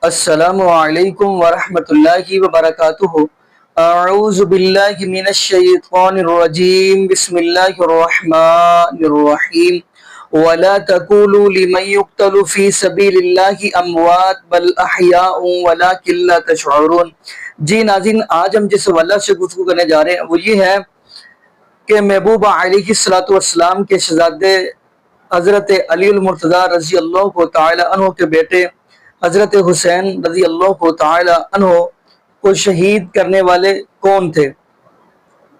السلام علیکم ورحمۃ اللہ وبرکاتہ۔ اعوذ باللہ من الشیطان الرجیم، بسم اللہ الرحمن الرحیم۔ وَلَا تَقُولُوا لِمَن يُقْتَلُ فِي سَبِيلِ اللَّهِ أَمْوَاتٌ بَلْ أَحْيَاءٌ وَلَٰكِن لَّا تَشْعُرُونَ۔ جی ناظرین، آج ہم جس حوالہ سے گفتگو کرنے جا رہے ہیں وہ یہ ہے کہ محبوب علیہ السلام کے شہزادے حضرت علی المرتضیٰ رضی اللہ تعالی عنہ کے بیٹے حضرت حسین رضی اللہ تعالی عنہ کو شہید کرنے والے کون تھے۔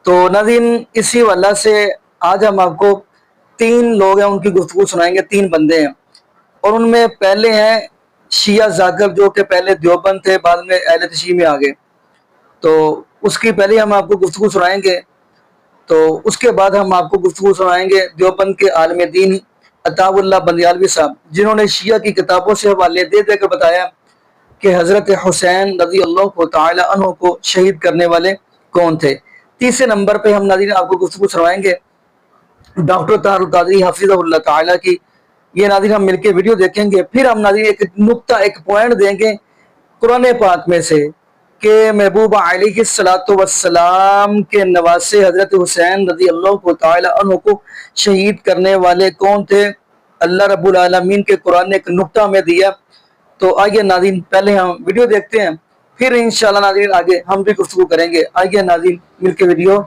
تو ناظرین، اسی حوالہ سے آج ہم آپ کو تین لوگ ہیں ان کی گفتگو سنائیں گے، تین بندے ہیں، اور ان میں پہلے ہیں شیعہ ذاکر جو کہ پہلے دیوبند تھے، بعد میں اہل تشیع میں آگے، تو اس کی پہلے ہم آپ کو گفتگو سنائیں گے۔ تو اس کے بعد ہم آپ کو گفتگو سنائیں گے دیوبند کے عالم دین عطا اللہ بندیالوی صاحب، جنہوں نے شیعہ کی کتابوں سے حوالے دے دے کر بتایا کہ حضرت حسین رضی اللہ تعالی عنہ کو شہید کرنے والے کون تھے۔ تیسرے نمبر پہ ہم ناظرین آپ کو گفتگو سنوائیں گے ڈاکٹر طاہر القادری حفظہ اللہ تعالی کی۔ یہ ناظرین ہم مل کے ویڈیو دیکھیں گے، پھر ہم ناظرین ایک نقطہ، ایک پوائنٹ دیں گے قرآن پاک میں سے کہ محبوب علیہ السلام کے نواسے حضرت حسین رضی اللہ تعالی عنہ کو شہید کرنے والے کون تھے۔ اللہ رب العالمین کے قرآن نے ایک نقطہ میں دیا۔ تو آئیے ناظرین پہلے ہم ویڈیو دیکھتے ہیں، پھر انشاءاللہ ناظرین آگے ہم بھی گفتگو کریں گے۔ آئیے ناظرین مل کے ویڈیو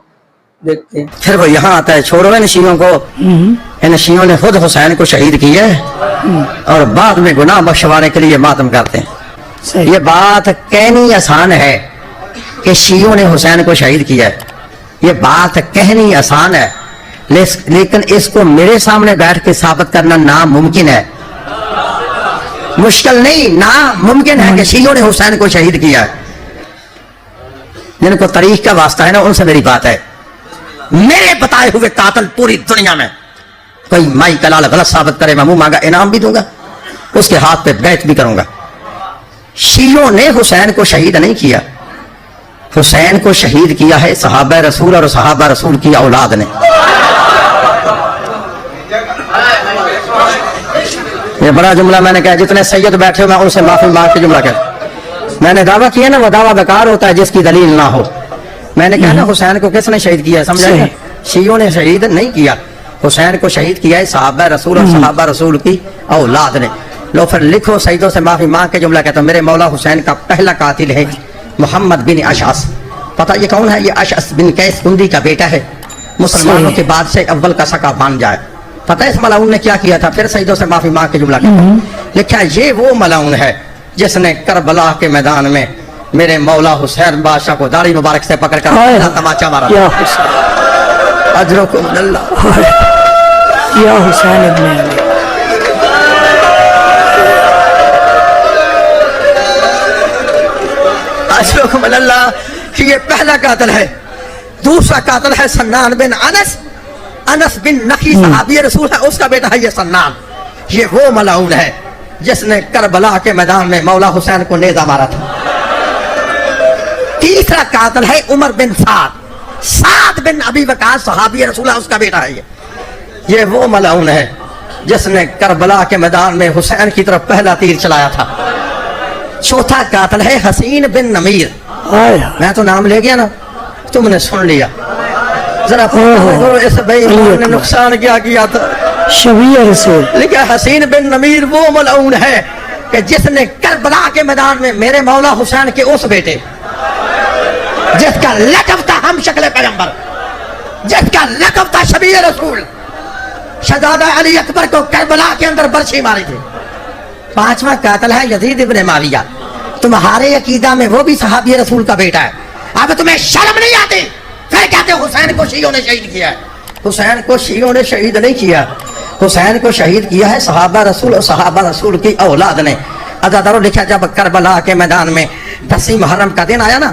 دیکھتے ہیں۔ پھر وہ یہاں آتا ہے، چھوڑو ان شیعوں کو، ان شیعوں نے خود حسین کو شہید کیا ہے اور بعد میں گناہ بخشوانے کے لیے ماتم کرتے ہیں۔ یہ بات کہنی آسان ہے کہ شیعوں نے حسین کو شہید کیا ہے، یہ بات کہنی آسان ہے، لیکن اس کو میرے سامنے بیٹھ کے ثابت کرنا ناممکن ہے۔ مشکل نہیں، ناممکن ہے کہ شیعوں نے حسین کو شہید کیا ہے۔ جن کو تاریخ کا واسطہ ہے نا، ان سے میری بات ہے، میرے بتائے ہوئے قاتل پوری دنیا میں کوئی مائی کلال غلط ثابت کرے، میں منہ مانگا انعام بھی دوں گا، اس کے ہاتھ پہ بیعت بھی کروں گا۔ شیعوں نے حسین کو شہید نہیں کیا، حسین کو شہید کیا ہے صحابہ رسول اور صحابہ رسول کی اولاد نے۔ یہ بڑا جملہ میں نے کہا، جتنے سید بیٹھے ہو میں ان سے معافی مانگ کے جملہ کہتا، میں نے دعویٰ کیا نا، وہ دعویٰ بیکار ہوتا ہے جس کی دلیل نہ ہو۔ میں نے کہا نا حسین کو کس نے شہید کیا، سمجھا ہے؟ شیعوں نے شہید نہیں کیا، حسین کو شہید کیا ہے صحابہ رسول اور صحابہ رسول کی اولاد نے۔ لو پھر لکھو، سیدوں سے معافی مانگ کے جملہ کہتا ہوں، میرے مولا حسین کا پہلا قاتل ہے محمد بن اشعث۔ پتہ یہ کون ہے؟ یہ اشعث بن قیس کندی کا بیٹا ہے، مسلمانوں کے بعد سے اول کا سکا بن جائے۔ پتہ ہے اس ملعون نے کیا کیا تھا؟ پھر سیدوں سے معافی مانگ کے جملہ کہتا ہوں، لکھا یہ وہ ملعون ہے جس نے کربلا کے میدان میں میرے مولا حسین بادشاہ کو داڑھی مبارک سے پکڑ کر تماچا مارا۔ اجرکم اللہ یا حسین ابن علی۔ اجرکم اللہ کہ یہ پہلا قاتل ہے۔ دوسرا قاتل ہے سنان بن انس، انس بن نخی صحابی رسول ہے، اس کا بیٹا ہے یہ سنان۔ یہ وہ ملعون ہے جس نے کربلا کے میدان میں مولا حسین کو نیزہ مارا تھا۔ تیسرا قاتل ہے عمر بن سعد، سعد بن ابی وقاص صحابی رسول ہے، اس کا بیٹا ہے یہ وہ ملعون ہے جس نے کربلا کے میدان میں حسین کی طرف پہلا تیر چلایا تھا۔ چوتھا قاتل ہے حسین بن نمیر، میں تو نام لے گیا نا، تم نے سن لیا، ذرا اس بھائی نے نقصان کیا تھا۔ شبیہ رسول لیکن حسین بن نمیر وہ ملعون ہے کہ جس نے کربلا کے میدان میں میرے مولا حسین کے اس بیٹے جس کا لقب تھا ہم شکل پیغمبر، جس کا لقب تھا شبیہ رسول، شہزادہ علی اکبر کو کربلا کے اندر برچھی ماری تھی۔ پانچواں قاتل ہے یزید ابن معاویہ، تمہارے عقیدہ میں وہ بھی صحابی رسول کا بیٹا ہے، اب تمہیں شرم نہیں آتی؟ پھر کہتے حسین کو شیعوں نے شہید کیا ہے۔ حسین کو شیعوں نے شہید نہیں کیا، حسین کو شہید کیا ہے صحابہ رسول اور صحابہ رسول کی اولاد نے۔ عزادارو لکھا جب کربلا کے میدان میں 10 محرم کا دن آیا نا،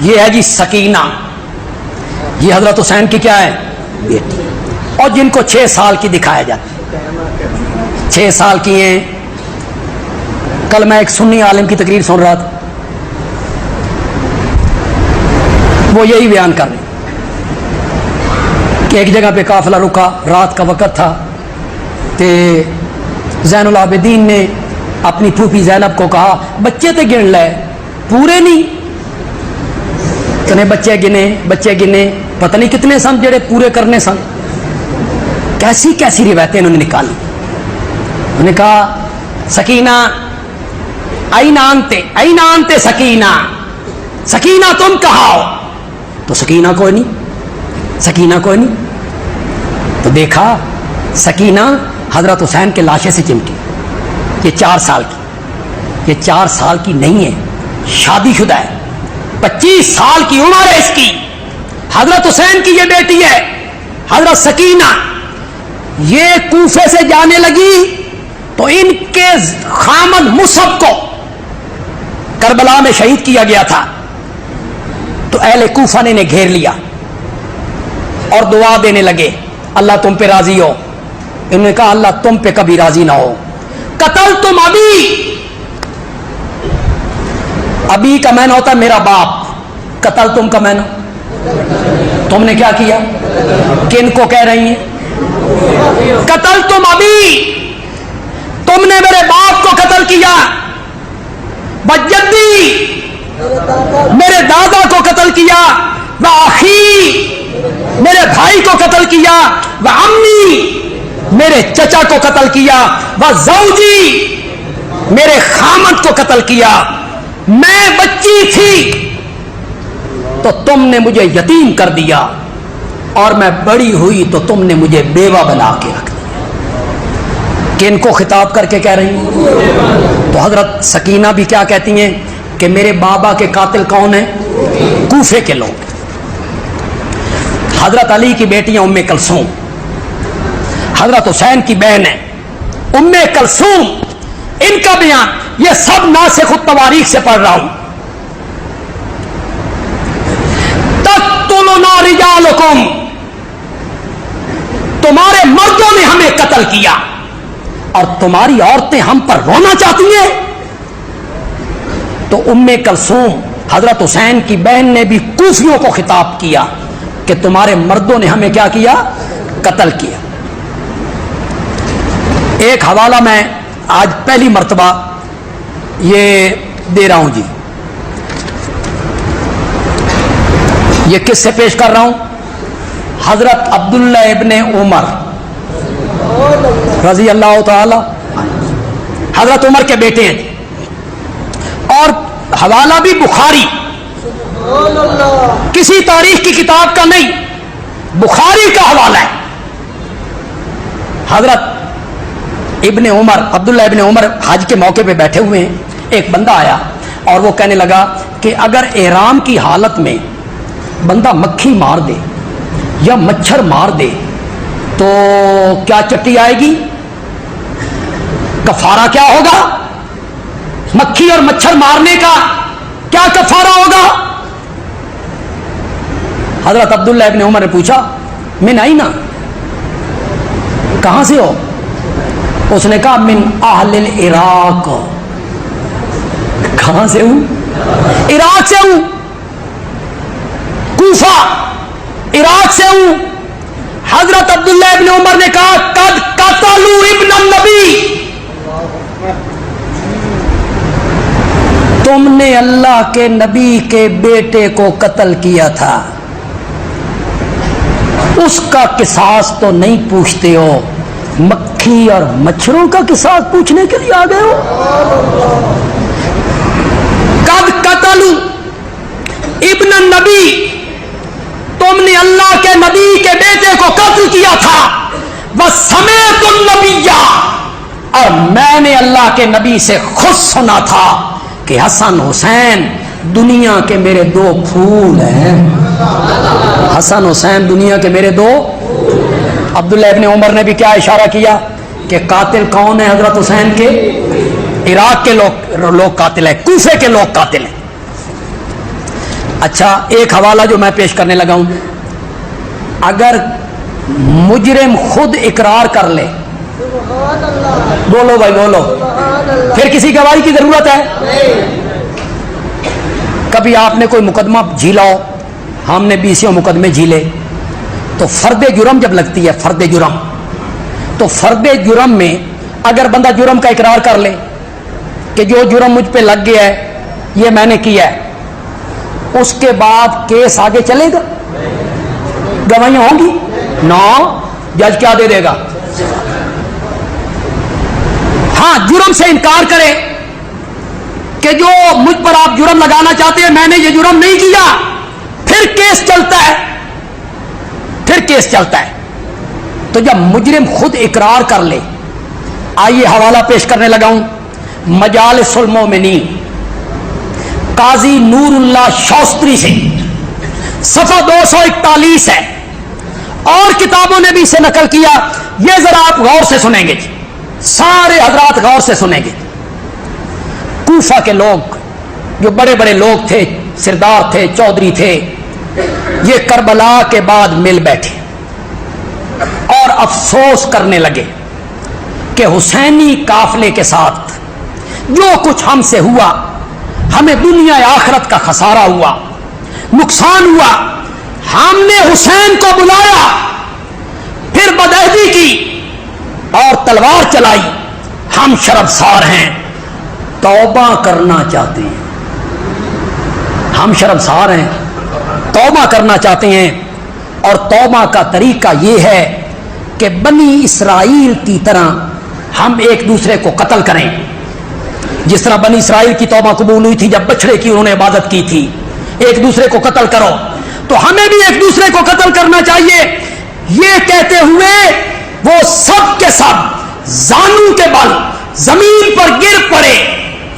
یہ ہے جی سکینہ, یہ حضرت حسین کی کیا ہے بیٹی, اور جن کو 6 سال کی دکھایا جاتا ہے, 6 سال کی ہیں. کل میں ایک سنی عالم کی تقریر سن رہا تھا, وہ یہی بیان کر رہے کہ ایک جگہ پہ قافلہ رکا, رات کا وقت تھا, تے زین العابدین نے اپنی پھوپھی زینب کو کہا بچے تے گن لے, پورے نہیں. بچے گنے پتہ نہیں کتنے سن جڑے پورے کرنے سن. کیسی کیسی روایتیں انہوں نے نکالی. انہوں نے کہا سکینہ این آنتے سکینہ تم کہاں ہو, تو سکینہ کوئی نہیں. تو دیکھا سکینہ حضرت حسین کے لاشے سے چمٹی. یہ 4 سال کی, یہ 4 سال کی نہیں ہے, شادی شدہ ہے, 25 سال کی عمر ہے اس کی. حضرت حسین کی یہ بیٹی ہے حضرت سکینہ. یہ کوفے سے جانے لگی تو ان کے خامد مصعب کو کربلا میں شہید کیا گیا تھا, تو اہل کوفہ نے انہیں گھیر لیا اور دعا دینے لگے اللہ تم پہ راضی ہو. انہوں نے کہا اللہ تم پہ کبھی راضی نہ ہو. قتل تم ابھی کا معنی ہوتا ہے میرا باپ, قتل تم کا معنی تم نے کیا کیا, کن کو کہہ رہی ہیں قتل تم تم نے میرے باپ کو قتل کیا, بجدی میرے دادا کو قتل کیا, وآخی میرے بھائی کو قتل کیا, وعمی میرے چچا کو قتل کیا, وزوجی میرے خامد کو قتل کیا. میں بچی تھی تو تم نے مجھے یتیم کر دیا, اور میں بڑی ہوئی تو تم نے مجھے بیوہ بنا کے رکھ دیا. کہ ان کو خطاب کر کے کہہ رہی ہیں. تو حضرت سکینہ بھی کیا کہتی ہیں کہ میرے بابا کے قاتل کون ہیں, کوفے کے لوگ. حضرت علی کی بیٹیاں ام کلثوم, حضرت حسین کی بہن ہے ام کلثوم. ان کا بیان یہ سب ناسخ التواریخ سے پڑھ رہا ہوں. تقتلنا رجالکم, تمہارے مردوں نے ہمیں قتل کیا اور تمہاری عورتیں ہم پر رونا چاہتی ہیں. تو ام کلثوم حضرت حسین کی بہن نے بھی کوفیوں کو خطاب کیا کہ تمہارے مردوں نے ہمیں کیا کیا, قتل کیا. ایک حوالہ میں آج پہلی مرتبہ یہ دے رہا ہوں جی, یہ کس سے پیش کر رہا ہوں, حضرت عبداللہ ابن عمر رضی اللہ تعالی, حضرت عمر کے بیٹے ہیں, اور حوالہ بھی بخاری, کسی تاریخ کی کتاب کا نہیں, بخاری کا حوالہ ہے. حضرت ابن عمر عبداللہ ابن عمر حج کے موقع پہ بیٹھے ہوئے ہیں. ایک بندہ آیا اور وہ کہنے لگا کہ اگر احرام کی حالت میں بندہ مکھی مار دے یا مچھر مار دے تو کیا چٹی آئے گی, کفارہ کیا ہوگا, مکھی اور مچھر مارنے کا کیا کفارہ ہوگا. حضرت عبداللہ ابن عمر نے پوچھا من اینا, کہاں سے ہو. اس نے کہا من اہل العراق, کہاں سے ہوں, عراق سے ہوں, کوفہ عراق سے ہوں. حضرت عبداللہ ابن عمر نے کہا قد قتلوا ابن النبی, تم نے اللہ کے نبی کے بیٹے کو قتل کیا تھا, اس کا قصاص تو نہیں پوچھتے ہو, مکھی اور مچھروں کا قصاص پوچھنے کے لیے آ گئے ہو. قد قتلوا ابن النبی, تم نے اللہ کے نبی کے بیٹے کو قتل کیا تھا. وسمعت النبی, اور میں نے اللہ کے نبی سے خود سنا تھا کہ حسن حسین دنیا کے میرے 2 پھول ہیں. حسن حسین دنیا کے میرے 2. عبداللہ ابن عمر نے بھی کیا اشارہ کیا کہ قاتل کون ہے حضرت حسین کے, عراق کے لوگ قاتل ہیں, کوفے کے لوگ قاتل ہیں. اچھا ایک حوالہ جو میں پیش کرنے لگا ہوں، اگر مجرم خود اقرار کر لے، بولو بھائی بولو، پھر کسی گواہی کی ضرورت ہے؟ کبھی آپ نے کوئی مقدمہ جھیلا ہو، ہم نے 20 مقدمے جھیلے، تو فرد جرم جب لگتی ہے، فرد جرم، تو فرد جرم میں اگر بندہ جرم کا اقرار کر لے کہ جو جرم مجھ پہ لگ گیا ہے یہ میں نے کیا ہے، اس کے بعد کیس آگے چلے گا؟ گواہیاں ہوں گی؟ نو، جج کیا دے دے گا؟ ہاں جرم سے انکار کرے کہ جو مجھ پر آپ جرم لگانا چاہتے ہیں میں نے یہ جرم نہیں کیا، پھر کیس چلتا ہے، پھر کیس چلتا ہے۔ تو جب مجرم خود اقرار کر لے، آئیے حوالہ پیش کرنے لگا ہوں مجالس المومنین قاضی نور اللہ شوستری سے، صفحہ 241 ہے، اور کتابوں نے بھی اسے نقل کیا۔ یہ ذرا آپ غور سے سنیں گے، سارے حضرات غور سے سنیں گے۔ کوفہ کے لوگ جو بڑے بڑے لوگ تھے، سردار تھے، چودھری تھے، یہ کربلا کے بعد مل بیٹھے اور افسوس کرنے لگے کہ حسینی قافلے کے ساتھ جو کچھ ہم سے ہوا، ہمیں دنیا آخرت کا خسارہ ہوا، نقصان ہوا، ہم نے حسین کو بلایا، پھر بدعہدی کی اور تلوار چلائی، ہم شرمسار ہیں، توبہ کرنا چاہتے ہیں، ہم شرمسار ہیں، توبہ کرنا چاہتے ہیں۔ اور توبہ کا طریقہ یہ ہے کہ بنی اسرائیل کی طرح ہم ایک دوسرے کو قتل کریں، جس طرح بنی اسرائیل کی توبہ قبول ہوئی تھی جب بچڑے کی انہوں نے عبادت کی تھی، ایک دوسرے کو قتل کرو، تو ہمیں بھی ایک دوسرے کو قتل کرنا چاہیے۔ یہ کہتے ہوئے وہ سب کے سب زانو کے بل زمین پر گر پڑے۔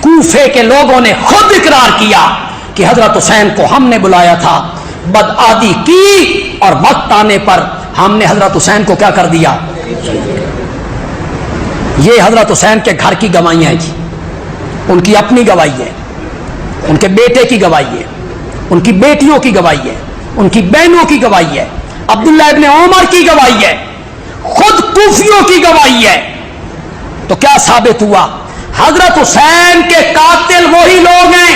کوفے کے لوگوں نے خود اقرار کیا کہ حضرت حسین کو ہم نے بلایا تھا، بدعادی کی، اور وقت آنے پر ہم نے حضرت حسین کو کیا کر دیا۔ یہ حضرت حسین کے گھر کی گواہیاں ہیں جی، ان کی اپنی گواہی ہے، ان کے بیٹے کی گواہی ہے، ان کی بیٹیوں کی گواہی ہے، ان کی بہنوں کی گواہی ہے، عبداللہ ابن عمر کی گواہی ہے، خود کوفیوں کی گواہی ہے۔ تو کیا ثابت ہوا؟ حضرت حسین کے قاتل وہی لوگ ہیں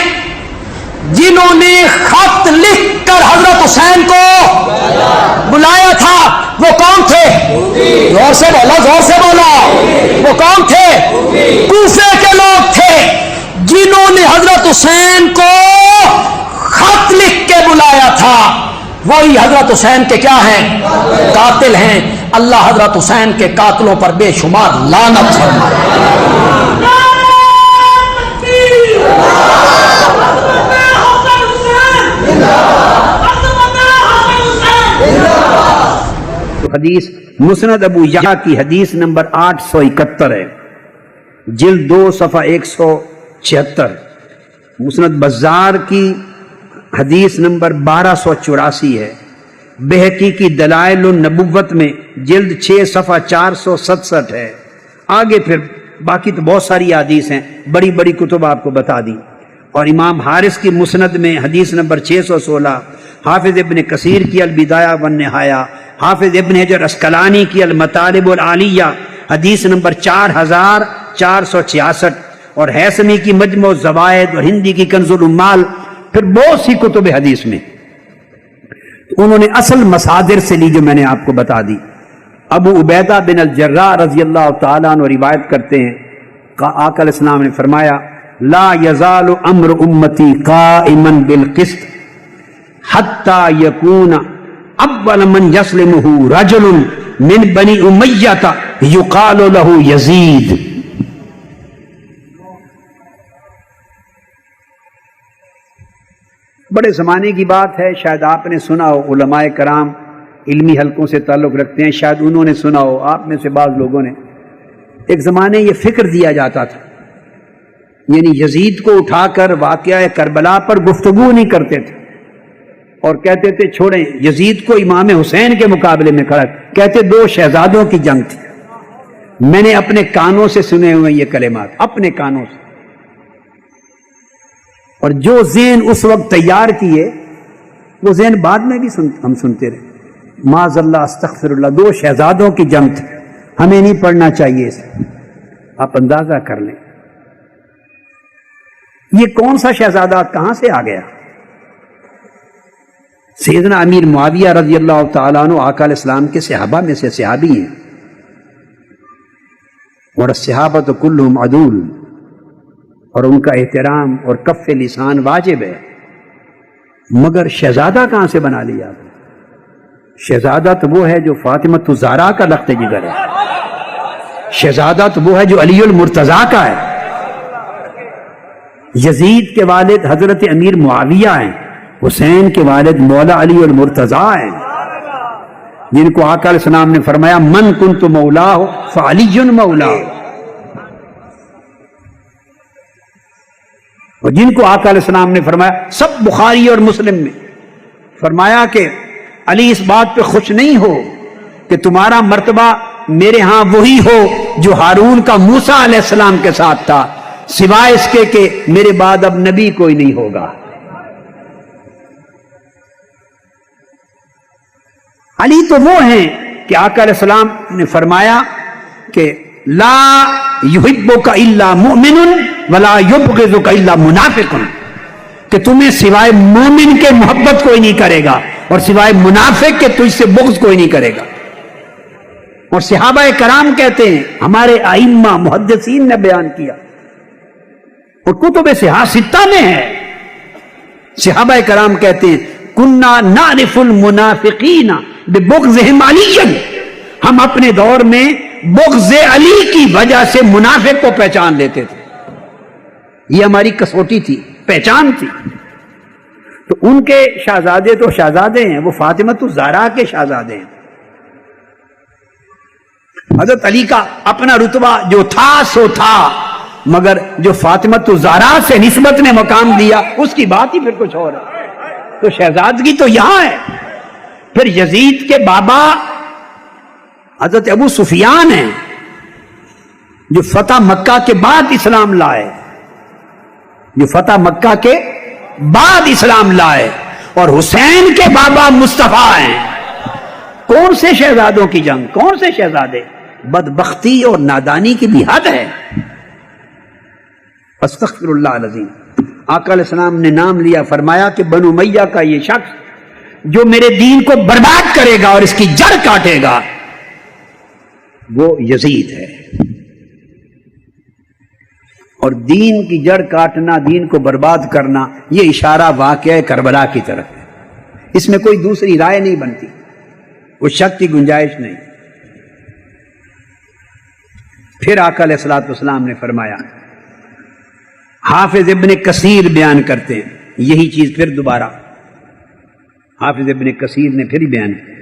جنہوں نے خط لکھ کر حضرت حسین کو بلایا تھا۔ وہ کون تھے؟ زور سے بولا، زور سے بولا، وہ کون تھے؟ کوفے کے لوگ تھے جنہوں نے حضرت حسین کو خط لکھ کے بلایا تھا، وہی حضرت حسین کے کیا ہیں؟ قاتل ہیں۔ اللہ حضرت حسین کے قاتلوں پر بے شمار لعنت فرمائے۔ حدیث مسند ابو یحییٰ کی حدیث نمبر 871 ہے، جلد 2 صفحہ 176۔ مسند بزار کی حدیث نمبر 1284 ہے، بہقی کی دلائل النبوت میں جلد 6 صفحہ 467 ہے۔ آگے پھر باقی تو بہت ساری حدیث ہیں، بڑی بڑی کتب آپ کو بتا دی۔ اور امام حارث کی مسند میں حدیث نمبر 616، حافظ ابن کثیر کی البدایہ والنہایہ، حافظ ابن حجر اسقلانی کی المطالب العالیہ حدیث نمبر 4466، اور ہیثمی کی مجموع الزوائد اور ہندی کی کنز الامال، پھر بہت سی کتب حدیث میں انہوں نے اصل مصادر سے لی جو میں نے آپ کو بتا دی۔ ابو عبیدہ بن الجراح رضی اللہ تعالیٰ عنہ روایت کرتے ہیں، آقا علیہ السلام نے فرمایا لا یزال امر امتی قائما بالقسط حتی یکون اول من یسلمہ رجل من بنی امیہ یقال له یزید۔ بڑے زمانے کی بات ہے، شاید آپ نے سنا ہو، علماء کرام علمی حلقوں سے تعلق رکھتے ہیں، شاید انہوں نے سنا ہو، آپ میں سے بعض لوگوں نے۔ ایک زمانے یہ فکر دیا جاتا تھا، یعنی یزید کو اٹھا کر واقعہ کربلا پر گفتگو نہیں کرتے تھے اور کہتے تھے چھوڑیں، یزید کو امام حسین کے مقابلے میں کھڑا، کہتے 2 شہزادوں کی جنگ تھی۔ میں نے اپنے کانوں سے سنے ہوئے یہ کلمات، اپنے کانوں سے، اور جو ذہن اس وقت تیار کیے وہ ذہن بعد میں بھی ہم سنتے رہے. معاذ اللہ استغفر اللہ. 2 شہزادوں کی جنگ تھی. ہمیں نہیں پڑھنا چاہیے اسے. آپ اندازہ کر لیں یہ کون سا شہزادہ کہاں سے آ گیا. سیدنا امیر معاویہ رضی اللہ تعالیٰ عنہ آقا علیہ السلام کے صحابہ میں سے صحابی ہیں, اور الصحابۃ کلہم عدول, اور ان کا احترام اور کف لسان واجب ہے. مگر شہزادہ کہاں سے بنا لیا؟ شہزادہ تو وہ ہے جو فاطمہ الزہرا کا لخت جگر ہے. شہزادہ تو وہ ہے جو علی المرتضیٰ کا ہے. یزید کے والد حضرت امیر معاویہ ہیں, حسین کے والد مولا علی المرتضیٰ ہیں, جن کو آقا علیہ السلام نے فرمایا من کنت مولا فعلی مولا, اور جن کو آقا علیہ السلام نے فرمایا سب بخاری اور مسلم میں فرمایا کہ علی اس بات پہ خوش نہیں ہو کہ تمہارا مرتبہ میرے ہاں وہی ہو جو ہارون کا موسیٰ علیہ السلام کے ساتھ تھا, سوائے اس کے کہ میرے بعد اب نبی کوئی نہیں ہوگا. علی تو وہ ہیں کہ آقا علیہ السلام نے فرمایا کہ لا یحبک الا مؤمن ولا یبغضک الا منافق, کہ تمہیں سوائے مومن کے محبت کوئی نہیں کرے گا اور سوائے منافق کے تجھ سے بغض کوئی نہیں کرے گا. اور صحابہ کرام کہتے ہیں, ہمارے ائمہ محدثین نے بیان کیا اور کتب صحاح ستہ میں ہے, صحابہ کرام کہتے ہیں کننا نعرف المنافقین ببغضهم علیًا, ہم اپنے دور میں بغض علی کی وجہ سے منافق کو پہچان لیتے تھے. یہ ہماری کسوٹی تھی, پہچان تھی. تو ان کے شہزادے تو شہزادے ہیں, وہ فاطمہ الزہرا کے شہزادے ہیں. حضرت علی کا اپنا رتبہ جو تھا سو تھا, مگر جو فاطمہ الزہرا سے نسبت نے مقام دیا اس کی بات ہی پھر کچھ اور ہے. تو شہزادگی تو یہاں ہے. پھر یزید کے بابا حضرت ابو سفیان ہیں جو فتح مکہ کے بعد اسلام لائے, جو فتح مکہ کے بعد اسلام لائے, اور حسین کے بابا مصطفیٰ ہیں. کون سے شہزادوں کی جنگ, کون سے شہزادے؟ بدبختی اور نادانی کی بھی حد ہے. استغفر اللہ العظیم. آقا علیہ السلام نے نام لیا, فرمایا کہ بنو امیہ کا یہ شخص جو میرے دین کو برباد کرے گا اور اس کی جڑ کاٹے گا وہ یزید ہے. اور دین کی جڑ کاٹنا, دین کو برباد کرنا, یہ اشارہ واقعہ کربلا کی طرف ہے. اس میں کوئی دوسری رائے نہیں بنتی, کوئی شک کی گنجائش نہیں. پھر آقا علیہ الصلوۃ والسلام نے فرمایا, حافظ ابن کثیر بیان کرتے ہیں یہی چیز پھر دوبارہ, حافظ ابن کثیر نے پھر بیان کی.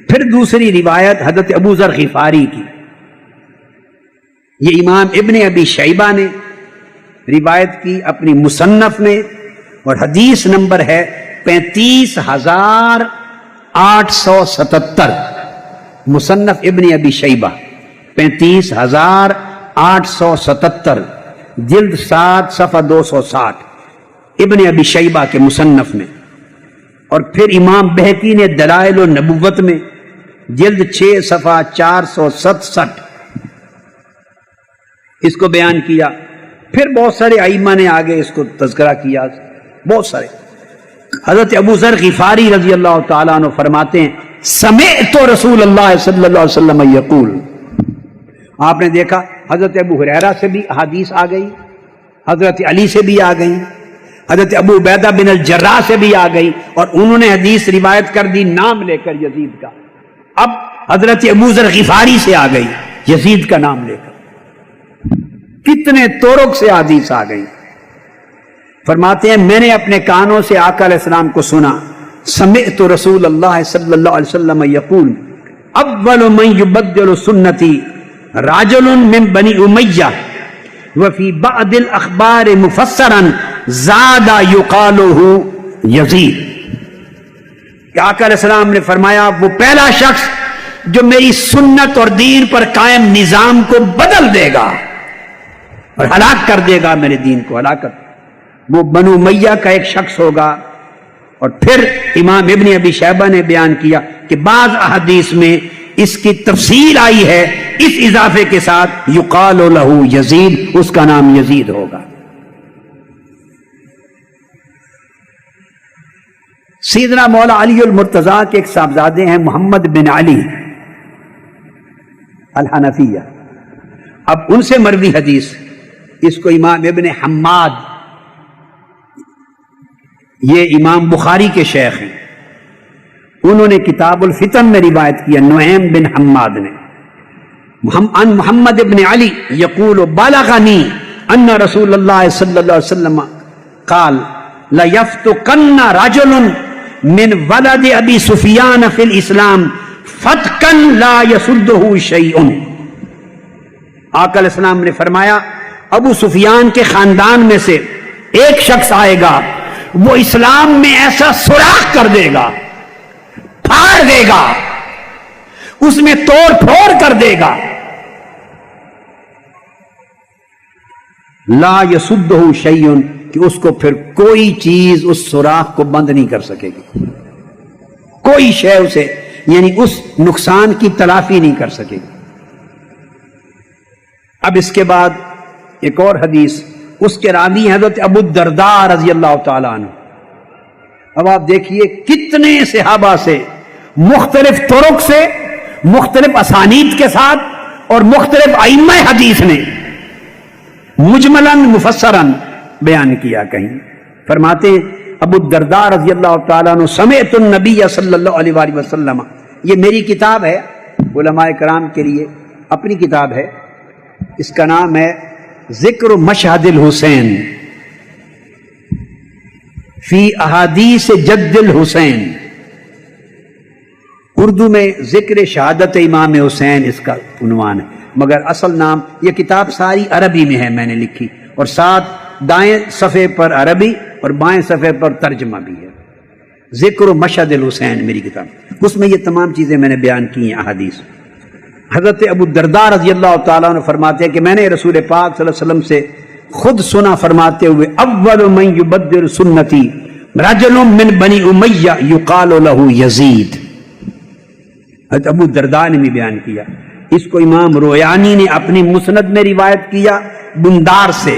پھر دوسری روایت حضرت ابو ذر غفاری کی, یہ امام ابن ابی شیبہ نے روایت کی اپنی مصنف میں, اور حدیث نمبر ہے 35,877. مصنف ابن ابی شیبہ 35,877, جلد 7 صفحہ 260, ابن ابی شیبہ کے مصنف میں. اور پھر امام بہقی نے دلائل النبوت میں جلد 6 صفحہ 467 اس کو بیان کیا. پھر بہت سارے ائمہ نے آگے اس کو تذکرہ کیا, بہت سارے. حضرت ابو ذر غفاری رضی اللہ تعالیٰ عنہ فرماتے ہیں سمعت رسول اللہ صلی اللہ علیہ وسلم یقول. آپ نے دیکھا حضرت ابو ہریرہ سے بھی حدیث آ گئی, حضرت علی سے بھی آ گئی, حضرت ابو عبیدہ بن الجراح سے بھی آ گئی, اور انہوں نے حدیث روایت کر دی نام لے کر یزید کا. اب حضرت ابو ذر غفاری سے آ گئی یزید کا نام لے کر. کتنے طرق سے حدیث آ گئی. فرماتے ہیں میں نے اپنے کانوں سے آقا علیہ السلام کو سنا, سمعت رسول اللہ صلی اللہ علیہ وسلم یقول اول من یبدل سنتی راجل من بنی امیہ وفی بعض الاخبار مفسرا زاد یقالہ یزید. آقا علیہ السلام نے فرمایا وہ پہلا شخص جو میری سنت اور دین پر قائم نظام کو بدل دے گا اور ہلاک کر دے گا, میرے دین کو ہلاکت, وہ بنو امیہ کا ایک شخص ہوگا, اور پھر امام ابن ابی شیبہ نے بیان کیا کہ بعض احادیث میں اس کی تفصیل آئی ہے اس اضافے کے ساتھ یقال لہ یزید، اس کا نام یزید ہوگا۔ سیدنا مولا علی المرتضیٰ کے ایک صاحبزادے ہیں محمد بن علی الحنفیہ، اب ان سے مروی حدیث، اس کو امام ابن حماد، یہ امام بخاری کے شیخ ہیں، انہوں نے کتاب الفتن میں روایت کیا، نعیم بن حماد نے، عن محمد ابن علی یقول بلغنی ان رسول اللہ صلی اللہ علیہ وسلم قال لیفتقن رجل من ولد ابی سفیان فی الاسلام فتقن لا یسدہ شیء۔ آقا علیہ السلام نے فرمایا ابو سفیان کے خاندان میں سے ایک شخص آئے گا، وہ اسلام میں ایسا سوراخ کر دے گا، پھاڑ دے گا، اس میں توڑ پھوڑ کر دے گا، لا یسدہ شیء، کہ اس کو پھر کوئی چیز اس سوراخ کو بند نہیں کر سکے گی، کوئی شے اسے، یعنی اس نقصان کی تلافی نہیں کر سکے گی۔ اب اس کے بعد ایک اور حدیث، اس کے راوی حضرت ابو الدرداء رضی اللہ تعالیٰ عنہ۔ اب آپ دیکھیے کتنے صحابہ سے مختلف طرق سے، مختلف اسانید کے ساتھ اور مختلف ائمہ حدیث نے مجملاً مفسراً بیان کیا۔ کہیں فرماتے ہیں ابو الدرداء رضی اللہ تعالیٰ عنہ سمعت النبی صلی اللہ علیہ وآلہ وسلم، یہ میری کتاب ہے، علماء کرام کے لیے اپنی کتاب ہے، اس کا نام ہے ذکر مشہد الحسین فی احادیث جد الحسین، اردو میں ذکر شہادت امام حسین اس کا عنوان ہے، مگر اصل نام، یہ کتاب ساری عربی میں ہے، میں نے لکھی، اور ساتھ دائیں صفحے پر عربی اور بائیں صفحے پر ترجمہ بھی ہے، ذکر مشہد الحسین میری کتاب، اس میں یہ تمام چیزیں میں نے بیان کی ہیں احادیث۔ حضرت ابو الدرداء رضی اللہ تعالیٰ عنہ فرماتے ہیں کہ میں نے رسول پاک صلی اللہ علیہ وسلم سے خود سنا فرماتے ہوئے اول من یبدل سنتی رجل من بنی امیہ یقال لہ یزید، حضرت ابو الدرداء نے بھی بیان کیا، اس کو امام رویانی نے اپنی مسند میں روایت کیا بندار سے،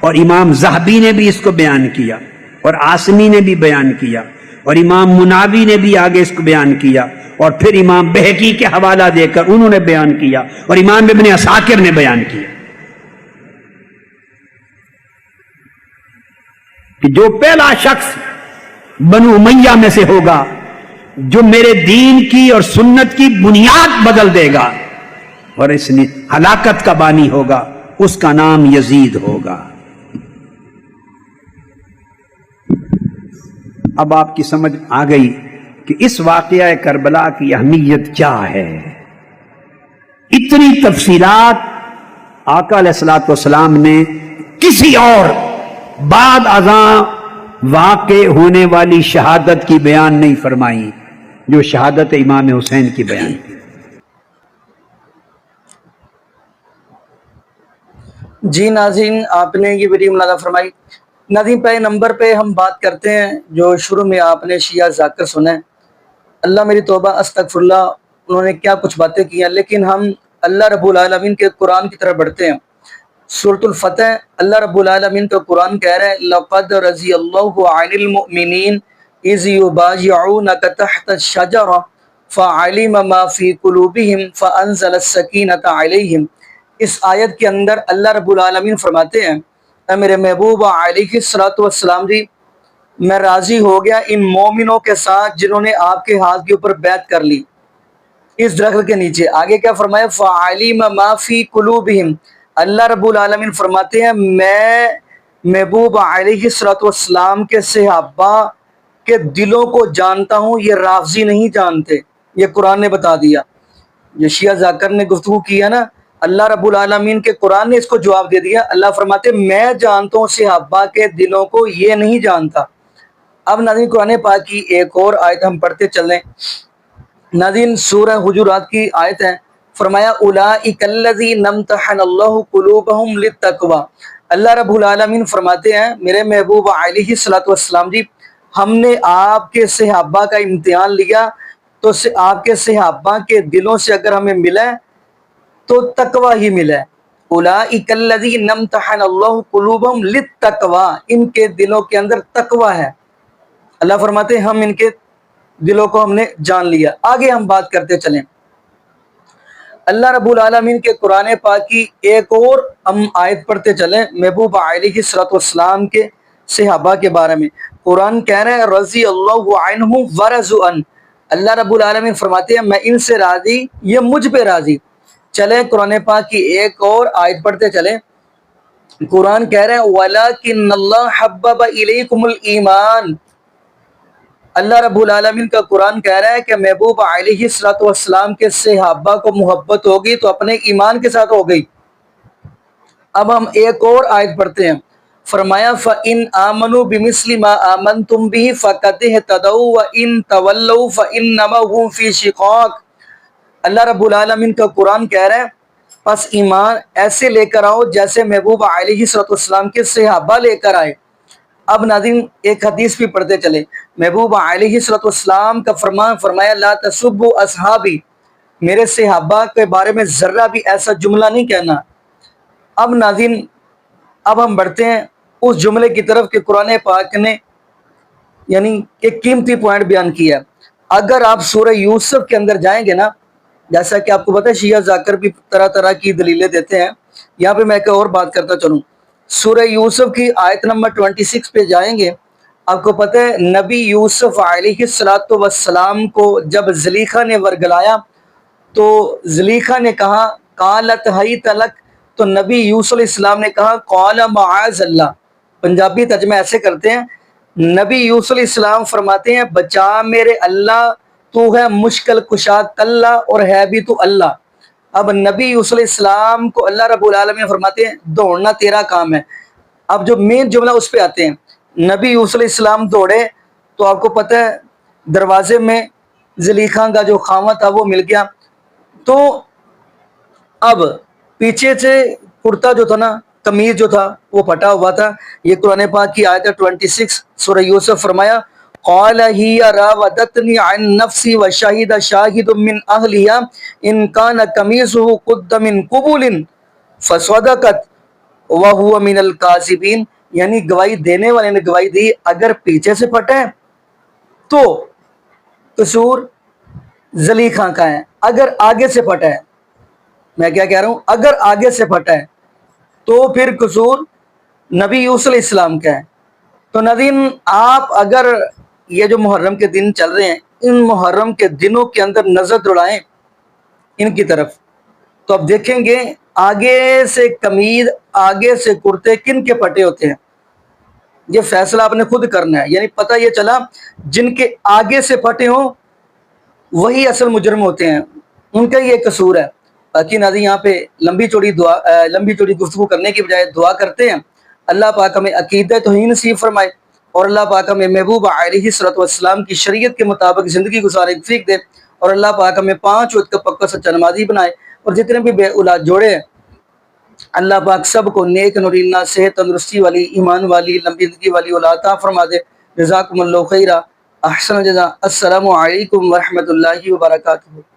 اور امام ذہبی نے بھی اس کو بیان کیا، اور عاصمی نے بھی بیان کیا، اور امام مناوی نے بھی آگے اس کو بیان کیا، اور پھر امام بہقی کے حوالہ دے کر انہوں نے بیان کیا، اور امام ابن عساکر نے بیان کیا کہ جو پہلا شخص بنو امیہ میں سے ہوگا جو میرے دین کی اور سنت کی بنیاد بدل دے گا اور اس نے ہلاکت کا بانی ہوگا، اس کا نام یزید ہوگا۔ اب آپ کی سمجھ آ گئی کہ اس واقعہ کربلا کی اہمیت کیا ہے۔ اتنی تفصیلات آقا علیہ الصلوۃ والسلام نے کسی اور بعد ازاں واقع ہونے والی شہادت کی بیان نہیں فرمائی جو شہادت امام حسین کی بیان کی۔ جی ناظرین، آپ نے یہ ویڈیو ملاحظہ فرمائی۔ ناظرین، پہلے نمبر پہ ہم بات کرتے ہیں جو شروع میں آپ نے شیعہ ذاکر سنا ہے، اللہ میری توبہ استغفر اللہ، انہوں نے کیا کچھ باتیں کی ہیں، لیکن ہم اللہ رب العالمین کے قرآن کی طرف بڑھتے ہیں۔ سورۃ الفتح، اللہ رب العالمین تو قرآن کہہ رہے ہیں لَقَدْ رَضِيَ اللَّهُ عَنِ الْمُؤْمِنِينَ إِذْ يُبَايِعُونَكَ تَحْتَ الشَّجَرَةِ فَعَلِمَ مَا فِي قُلُوبِهِمْ فَأَنزَلَ السَّكِينَةَ عَلَيْهِمْ۔ اس آیت کے اندر اللہ رب العالمین فرماتے ہیں اے میرے محبوب علیہ الصلوۃ والسلام جی، میں راضی ہو گیا ان مومنوں کے ساتھ جنہوں نے آپ کے ہاتھ کے اوپر بیعت کر لی اس درخت کے نیچے۔ آگے کیا فرمایا؟ فَعَلِمَ مَا فِي قُلُوبِهِمْ۔ اللہ رب العالمین فرماتے ہیں میں محبوب علیہ الصلوۃ والسلام کے صحابہ کے دلوں کو جانتا ہوں، یہ رافضی نہیں جانتے، یہ قرآن نے بتا دیا۔ یہ شیعہ ذاکر نے گفتگو کیا نا، اللہ رب العالمین کے قرآن نے اس کو جواب دے دیا۔ اللہ فرماتے میں جانتا ہوں، صحابہ کے دلوں کو یہ نہیں جانتا۔ اب ناظرین قرآن پاک کی ایک اور آیت ہم پڑھتے چلیں۔ ناظرین سورہ حجرات کی آیت ہے، فرمایا اولئک الذین امتحن اللہ قلوبہم للتقوی۔ اللہ رب العالمین فرماتے ہیں میرے محبوب علیہ الصلوۃ والسلام جی، ہم نے آپ کے صحابہ کا امتحان لیا تو آپ کے صحابہ کے دلوں سے اگر ہمیں ملا تو تقوی ہی ملا ہے۔ اولئک الذین امتحن اللہ قلوبہم للتقوی، ان کے دلوں کے اندر تقوی ہے۔ اللہ فرماتے ہیں ہم ان کے دلوں کو ہم نے جان لیا۔ آگے ہم بات کرتے چلیں، اللہ رب العالمین کے قرآن پاک کی ایک اور ہم آیت پڑھتے چلیں محبوب علیہ السلام کے صحابہ کے بارے میں۔ قرآن کہہ رہے ہیں رضی اللہ عنہم ورضوا عنہ، اللہ رب العالمین فرماتے ہیں میں ان سے راضی، یہ مجھ پہ راضی۔ چلیں قرآن پاک کی ایک اور آیت پڑھتے چلیں، قرآن کہہ رہے ہیں وَلَكِنَّ اللَّهَ حَبَّبَ إِلَيْكُمُ الْإِيمَانَ، اللہ رب العالمین کا قرآن کہہ رہا ہے کہ محبوب علیہ السلام کے صحابہ کو محبت ہوگی تو اپنے ایمان کے ساتھ ہو گئی۔ اب ہم ایک اور آیت پڑھتے ہیں، فرمایا فَإِنْ آمَنُوا بِمِثْلِ مَا آمَنْتُمْ بِهِ فَقَدِ اهْتَدَوْا وَإِنْ تَوَلَّوْا فَإِنَّمَا هُمْ فِي شِقَاقٍ، اللہ رب العالمین کا قرآن کہہ رہا ہے پس ایمان ایسے لے کر آؤ جیسے محبوب علیہ السلام کے صحابہ لے کر آئے۔ اب ناظرین ایک حدیث بھی پڑھتے چلے، محبوب علیہ السلام کا فرمان فرمایا لا تسبوا اصحابی، میرے صحابہ کے بارے میں ذرہ بھی ایسا جملہ نہیں کہنا۔ اب ناظرین اب ہم بڑھتے ہیں اس جملے کی طرف کہ قرآن پاک نے یعنی ایک قیمتی پوائنٹ بیان کیا۔ اگر آپ سورہ یوسف کے اندر جائیں گے نا، جیسا کہ آپ کو پتہ ہے شیعہ ذاکر بھی طرح طرح کی دلیلیں دیتے ہیں، یہاں پہ میں ایک اور بات کرتا چلوں، سورہ یوسف کی آیت نمبر 26 پہ جائیں گے، آپ کو پتہ ہے نبی یوسف علیہ السلام کو جب زلیخا نے ورگلایا تو زلیخا نے کہا قالت حیت لک، تو نبی یوسف علیہ السلام نے کہا قال معاذ اللہ، پنجابی ترجمہ ایسے کرتے ہیں، نبی یوسف علیہ السلام فرماتے ہیں بچا میرے اللہ، تو ہے مشکل کشا کلّا اور ہے بھی تو اللہ۔ اب نبی یوسف علیہ السلام کو اللہ رب العالمین فرماتے ہیں دوڑنا تیرا کام ہے۔ اب جو مین جملہ اس پہ آتے ہیں، نبی یوسف علیہ السلام دوڑے تو آپ کو پتہ ہے دروازے میں زلیخا کا جو خاوند تھا وہ مل گیا، تو اب پیچھے سے کرتا جو تھا نا، قمیض جو تھا وہ پھٹا ہوا تھا۔ یہ قرآن پاک کی آیت 26 سورہ یوسف فرمایا قال ہی راودتنی عن نفسی وشہد شاہد من اہلہا ان کان قمیصہ قد من قبل فصدقت وہو من الکاذبین، یعنی گواہی دینے والے نے گواہی دی اگر پیچھے سے پھٹا ہے تو قصور زلیخا کا ہے، اگر آگے سے پھٹا ہے، میں کیا کہہ رہا ہوں، اگر آگے سے پھٹا ہے تو پھر قصور نبی یوسف علیہ السلام کا ہے۔ تو ناظرین آپ اگر یہ جو محرم کے دن چل رہے ہیں ان محرم کے دنوں کے اندر نظر دوڑائیں ان کی طرف تو اب دیکھیں گے آگے سے قمیض آگے سے کرتے کن کے پھٹے ہوتے ہیں، یہ فیصلہ آپ نے خود کرنا ہے۔ یعنی پتہ یہ چلا جن کے آگے سے پھٹے ہوں وہی اصل مجرم ہوتے ہیں، ان کا یہ قصور ہے۔ باقی ناظرین یہاں پہ لمبی چوڑی گفتگو کرنے کی بجائے دعا کرتے ہیں اللہ پاک ہمیں عقیدہ توحید نصیب فرمائے اور اللہ پاک ہمیں محبوب علیہ السلام کی شریعت کے مطابق زندگی گزارنے کی توفیق دے، اور اللہ پاک ہمیں 5 وقت کا پکا سچا نمازی بنائے، اور جتنے بھی بے اولاد جوڑے ہیں اللہ پاک سب کو نیک نورینہ صحت تندرستی والی ایمان والی لمبی زندگی والی اولاد عطا فرما دے۔ جزاکم اللہ خیرہ، احسن الجزاء، السلام علیکم ورحمۃ اللہ وبرکاتہ۔